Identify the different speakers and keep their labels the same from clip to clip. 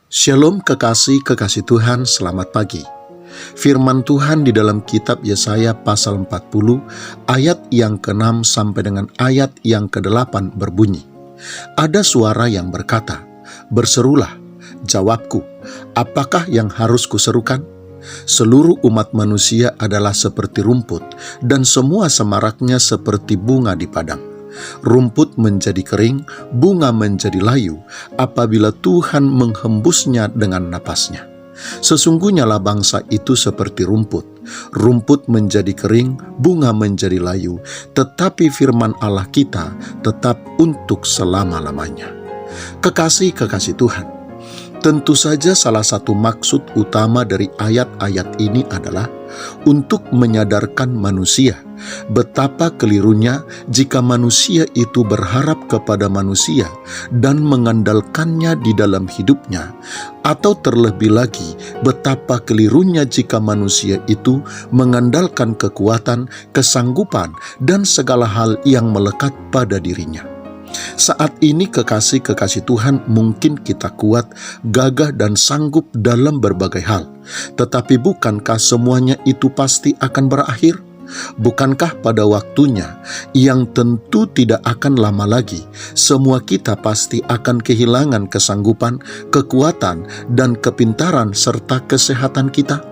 Speaker 1: Shalom kekasih Tuhan, selamat pagi. Firman Tuhan di dalam kitab Yesaya pasal 40 ayat yang ke-6 sampai dengan ayat yang ke-8 berbunyi, "Ada suara yang berkata, berserulah, jawabku, apakah yang harus kuserukan? Seluruh umat manusia adalah seperti rumput, dan semua semaraknya seperti bunga di padang. Rumput menjadi kering, bunga menjadi layu, apabila Tuhan menghembusnya dengan napasnya. Sesungguhnya bangsa itu seperti rumput. Rumput menjadi kering, bunga menjadi layu, tetapi firman Allah kita tetap untuk selama-lamanya." Kekasih Tuhan, tentu saja salah satu maksud utama dari ayat-ayat ini adalah untuk menyadarkan manusia betapa kelirunya jika manusia itu berharap kepada manusia dan mengandalkannya di dalam hidupnya, atau terlebih lagi betapa kelirunya jika manusia itu mengandalkan kekuatan, kesanggupan, dan segala hal yang melekat pada dirinya. Saat ini kekasih Tuhan, mungkin kita kuat, gagah, dan sanggup dalam berbagai hal. Tetapi bukankah semuanya itu pasti akan berakhir? Bukankah pada waktunya, yang tentu tidak akan lama lagi, semua kita pasti akan kehilangan kesanggupan, kekuatan, dan kepintaran serta kesehatan kita?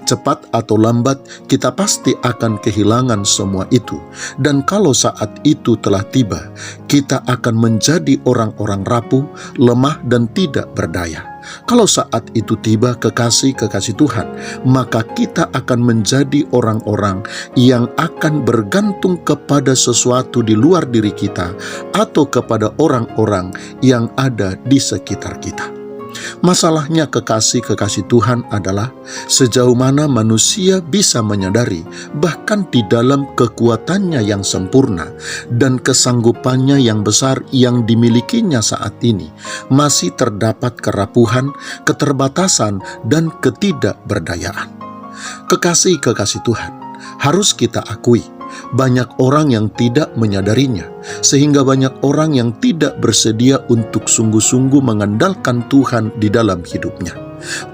Speaker 1: Cepat atau lambat, kita pasti akan kehilangan semua itu. Dan kalau saat itu telah tiba, kita akan menjadi orang-orang rapuh, lemah, dan tidak berdaya. Kalau saat itu tiba, kekasih Tuhan, maka kita akan menjadi orang-orang yang akan bergantung kepada sesuatu di luar diri kita atau kepada orang-orang yang ada di sekitar kita. Masalahnya kekasih Tuhan adalah sejauh mana manusia bisa menyadari bahkan di dalam kekuatannya yang sempurna dan kesanggupannya yang besar yang dimilikinya saat ini masih terdapat kerapuhan, keterbatasan, dan ketidakberdayaan. Kekasih Tuhan, harus kita akui banyak orang yang tidak menyadarinya, sehingga banyak orang yang tidak bersedia untuk sungguh-sungguh mengandalkan Tuhan di dalam hidupnya.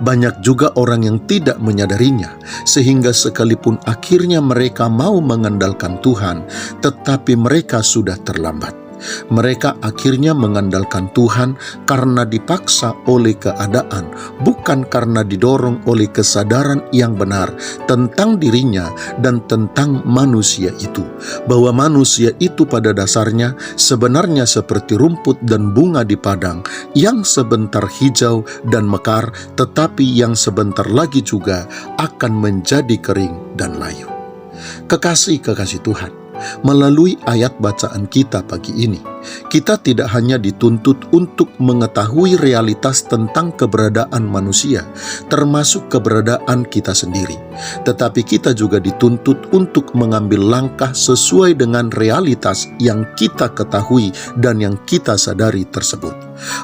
Speaker 1: Banyak juga orang yang tidak menyadarinya, sehingga sekalipun akhirnya mereka mau mengandalkan Tuhan, tetapi mereka sudah terlambat. Mereka akhirnya mengandalkan Tuhan karena dipaksa oleh keadaan, bukan karena didorong oleh kesadaran yang benar tentang dirinya dan tentang manusia itu, bahwa manusia itu pada dasarnya sebenarnya seperti rumput dan bunga di padang, yang sebentar hijau dan mekar, tetapi yang sebentar lagi juga akan menjadi kering dan layu. Kekasih Tuhan, melalui ayat bacaan kita pagi ini, kita tidak hanya dituntut untuk mengetahui realitas tentang keberadaan manusia, termasuk keberadaan kita sendiri, tetapi kita juga dituntut untuk mengambil langkah sesuai dengan realitas yang kita ketahui dan yang kita sadari tersebut.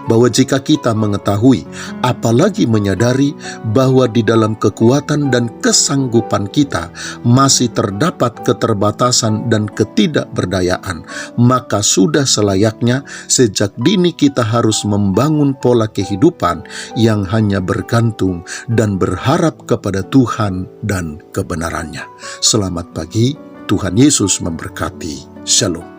Speaker 1: Bahwa jika kita mengetahui, apalagi menyadari bahwa di dalam kekuatan dan kesanggupan kita masih terdapat keterbatasan dan ketidakberdayaan, maka sudah selayaknya sejak dini kita harus membangun pola kehidupan yang hanya bergantung dan berharap kepada Tuhan dan kebenarannya. Selamat pagi, Tuhan Yesus memberkati. Shalom.